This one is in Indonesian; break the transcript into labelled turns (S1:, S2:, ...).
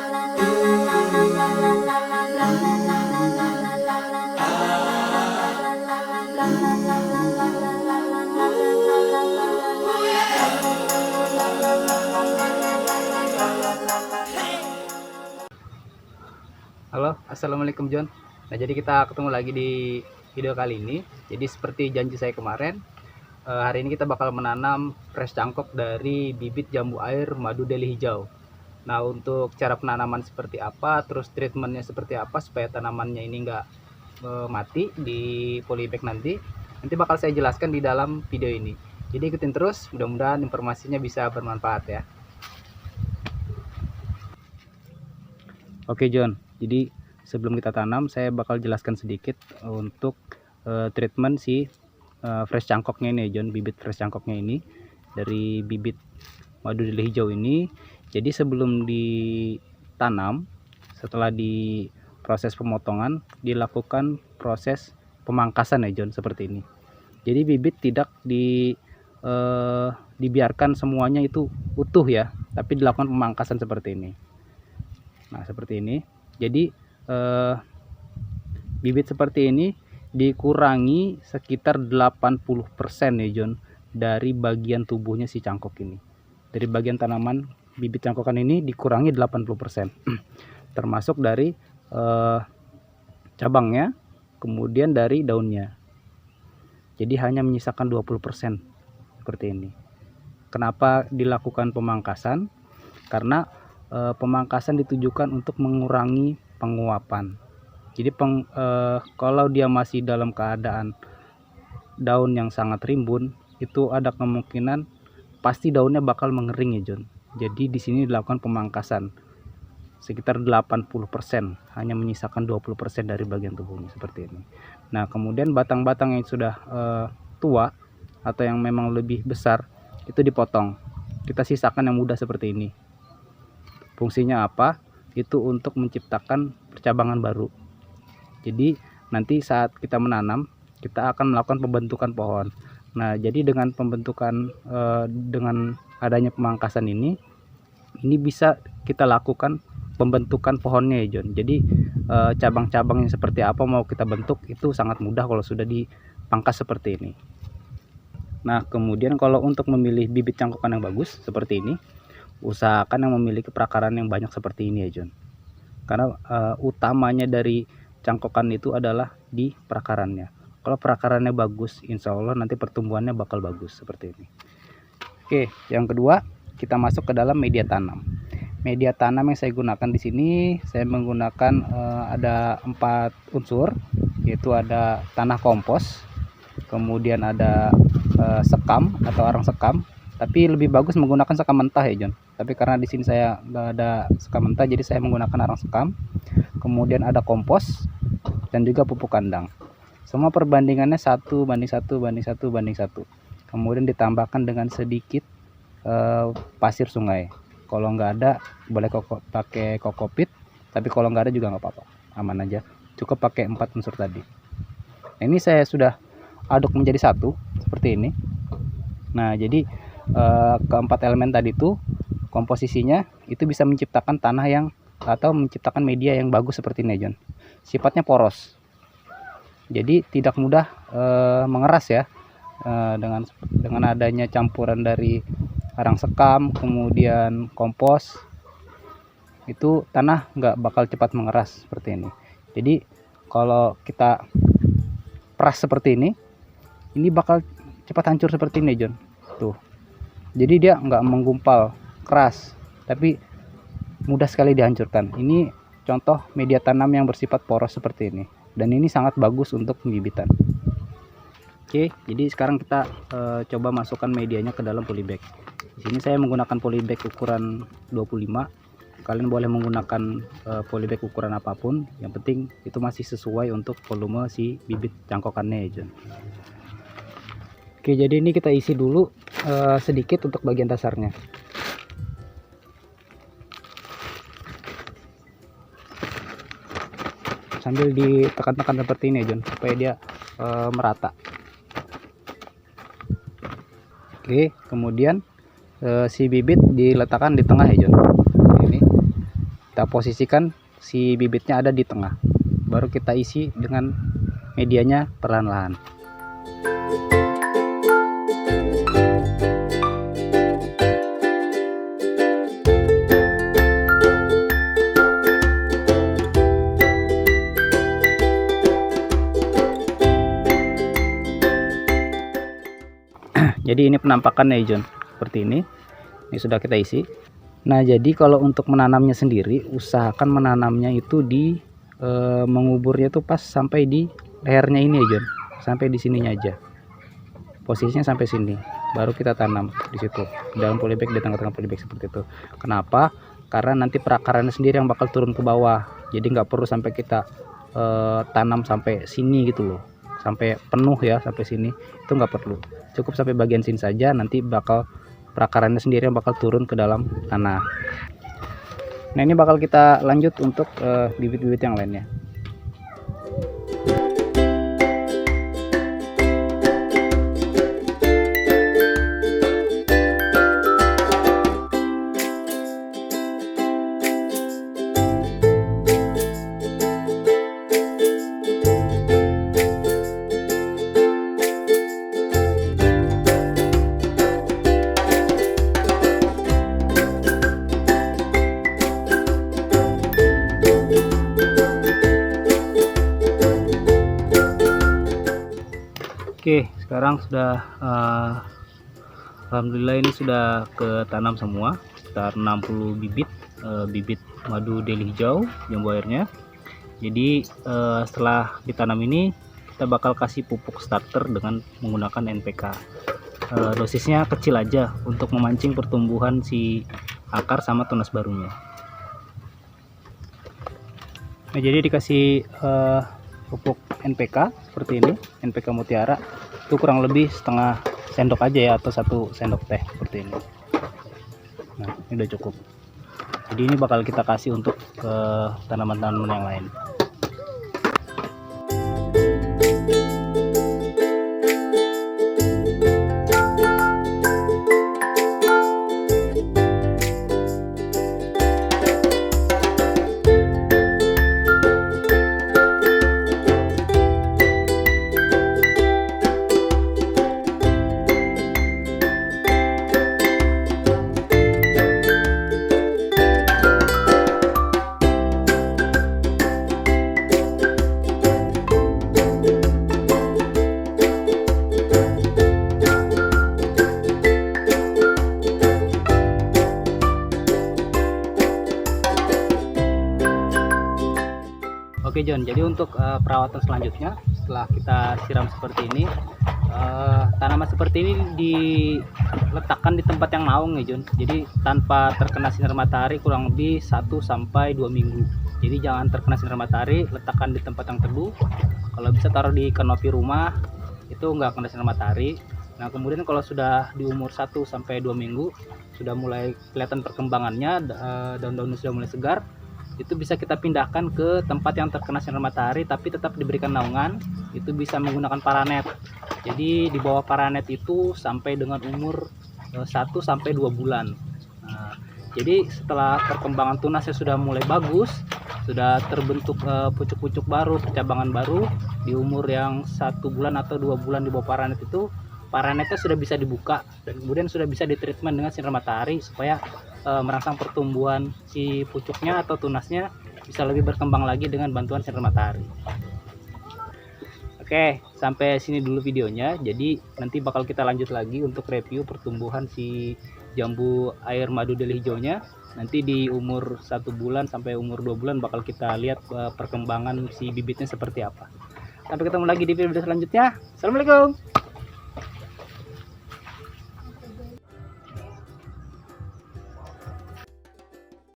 S1: Halo, assalamualaikum John. Nah, jadi kita ketemu lagi di video kali ini. Jadi seperti janji saya kemarin, hari ini kita bakal menanam fresh cangkok dari bibit jambu air madu deli hijau. Nah, untuk cara penanaman seperti apa, terus treatmentnya seperti apa supaya tanamannya ini nggak mati di polybag nanti bakal saya jelaskan di dalam video ini. Jadi ikutin terus, mudah-mudahan informasinya bisa bermanfaat ya. Oke John, jadi sebelum kita tanam saya bakal jelaskan sedikit untuk treatment si fresh cangkoknya ini John, bibit fresh cangkoknya ini dari bibit madu deli hijau ini. Jadi sebelum ditanam, setelah di proses pemotongan, dilakukan proses pemangkasan ya John, seperti ini. Jadi bibit tidak dibiarkan semuanya itu utuh ya, tapi dilakukan pemangkasan seperti ini. Nah, seperti ini. Jadi bibit seperti ini dikurangi sekitar 80% ya John, dari bagian tubuhnya si cangkok ini. Dari bagian tanaman bibit cangkokan ini dikurangi 80%. Termasuk dari cabangnya, kemudian dari daunnya. Jadi hanya menyisakan 20% seperti ini. Kenapa dilakukan pemangkasan? Karena pemangkasan ditujukan untuk mengurangi penguapan. Jadi kalau dia masih dalam keadaan daun yang sangat rimbun, itu ada kemungkinan pasti daunnya bakal mengering ya John. Jadi di sini dilakukan pemangkasan sekitar 80%, hanya menyisakan 20% dari bagian tubuhnya seperti ini. Nah, kemudian batang-batang yang sudah tua atau yang memang lebih besar itu dipotong. Kita sisakan yang muda seperti ini. Fungsinya apa? Itu untuk menciptakan percabangan baru. Jadi nanti saat kita menanam, kita akan melakukan pembentukan pohon. Nah, jadi dengan pembentukan dengan adanya pemangkasan ini bisa kita lakukan pembentukan pohonnya ya John. Jadi cabang-cabangnya seperti apa mau kita bentuk itu sangat mudah kalau sudah dipangkas seperti ini. Nah, kemudian kalau untuk memilih bibit cangkokan yang bagus seperti ini, usahakan yang memiliki perakaran yang banyak seperti ini ya John. Karena utamanya dari cangkokan itu adalah di perakarannya. Kalau perakarannya bagus, insya Allah nanti pertumbuhannya bakal bagus seperti ini. Oke, yang kedua kita masuk ke dalam media tanam. Media tanam yang saya gunakan di sini, saya menggunakan ada 4 unsur, yaitu ada tanah kompos, kemudian ada sekam atau arang sekam. Tapi lebih bagus menggunakan sekam mentah ya John. Tapi karena di sini saya nggak ada sekam mentah, jadi saya menggunakan arang sekam. Kemudian ada kompos dan juga pupuk kandang. Semua perbandingannya 1:1:1:1. Kemudian ditambahkan dengan sedikit pasir sungai. Kalau nggak ada boleh pakai kokopit, tapi kalau nggak ada juga nggak apa-apa, aman aja. Cukup pakai 4 unsur tadi. Nah, ini saya sudah aduk menjadi satu seperti ini. Nah, jadi keempat elemen tadi itu komposisinya itu bisa menciptakan tanah yang atau menciptakan media yang bagus seperti ini John. Sifatnya poros, jadi tidak mudah mengeras ya. Dengan adanya campuran dari arang sekam kemudian kompos, itu tanah nggak bakal cepat mengeras seperti ini. Jadi kalau kita peras seperti ini bakal cepat hancur seperti ini John. Tuh. Jadi dia nggak menggumpal keras, tapi mudah sekali dihancurkan. Ini contoh media tanam yang bersifat poros seperti ini, dan ini sangat bagus untuk pembibitan. Oke, jadi sekarang kita coba masukkan medianya ke dalam polybag. Di sini saya menggunakan polybag ukuran 25. Kalian boleh menggunakan polybag ukuran apapun, yang penting itu masih sesuai untuk volume si bibit cangkokannya ya John. Oke, jadi ini kita isi dulu sedikit untuk bagian dasarnya. Sambil ditekan-tekan seperti ini John, supaya dia merata. Oke, kemudian si bibit diletakkan di tengah ya John. Ini Kita posisikan si bibitnya ada di tengah, baru kita isi dengan medianya perlahan-lahan. Jadi ini penampakannya ya John, seperti ini sudah kita isi. Nah jadi kalau untuk menanamnya sendiri, usahakan menanamnya itu di menguburnya itu pas sampai di lehernya ini ya John, sampai di sininya aja, posisinya sampai sini, baru kita tanam di situ, dalam polybag, di tengah-tengah polybag seperti itu. Kenapa? Karena nanti perakarannya sendiri yang bakal turun ke bawah, jadi nggak perlu sampai kita tanam sampai sini gitu loh, sampai penuh ya, sampai sini itu nggak perlu, cukup sampai bagian sini saja, nanti bakal perakarannya sendiri yang bakal turun ke dalam tanah. Nah ini bakal kita lanjut untuk bibit-bibit yang lainnya. Oke, sekarang sudah alhamdulillah ini sudah ketanam semua, sekitar 60 bibit bibit madu deli hijau jambu airnya. Jadi setelah ditanam ini kita bakal kasih pupuk starter dengan menggunakan NPK. Dosisnya kecil aja untuk memancing pertumbuhan si akar sama tunas barunya. Nah jadi dikasih pupuk NPK seperti ini, NPK Mutiara, itu kurang lebih setengah sendok aja ya, atau 1 sendok teh seperti ini. Nah ini udah cukup, jadi ini bakal kita kasih untuk ke tanaman-tanaman yang lain. Oke John, jadi untuk perawatan selanjutnya setelah kita siram seperti ini, tanaman seperti ini diletakkan di tempat yang naung ya John. Jadi tanpa terkena sinar matahari kurang lebih 1 sampai 2 minggu. Jadi jangan terkena sinar matahari, letakkan di tempat yang teduh. Kalau bisa taruh di kanopi rumah, itu nggak kena sinar matahari. Nah kemudian kalau sudah di umur 1 sampai 2 minggu, sudah mulai kelihatan perkembangannya, daun-daunnya sudah mulai segar, itu bisa kita pindahkan ke tempat yang terkena sinar matahari tapi tetap diberikan naungan. Itu bisa menggunakan paranet. Jadi di bawah paranet itu sampai dengan umur 1 sampai 2 bulan. Nah, jadi setelah perkembangan tunasnya sudah mulai bagus, sudah terbentuk pucuk-pucuk baru, percabangan baru di umur yang 1 bulan atau 2 bulan di bawah paranet itu, paranetnya sudah bisa dibuka dan kemudian sudah bisa ditreatment dengan sinar matahari supaya merangsang pertumbuhan si pucuknya atau tunasnya bisa lebih berkembang lagi dengan bantuan sinar matahari. Oke, sampai sini dulu videonya. Jadi nanti bakal kita lanjut lagi untuk review pertumbuhan si jambu air madu deli hijaunya. Nanti di umur 1 bulan sampai umur 2 bulan bakal kita lihat perkembangan si bibitnya seperti apa. Sampai ketemu lagi di video selanjutnya. Assalamualaikum.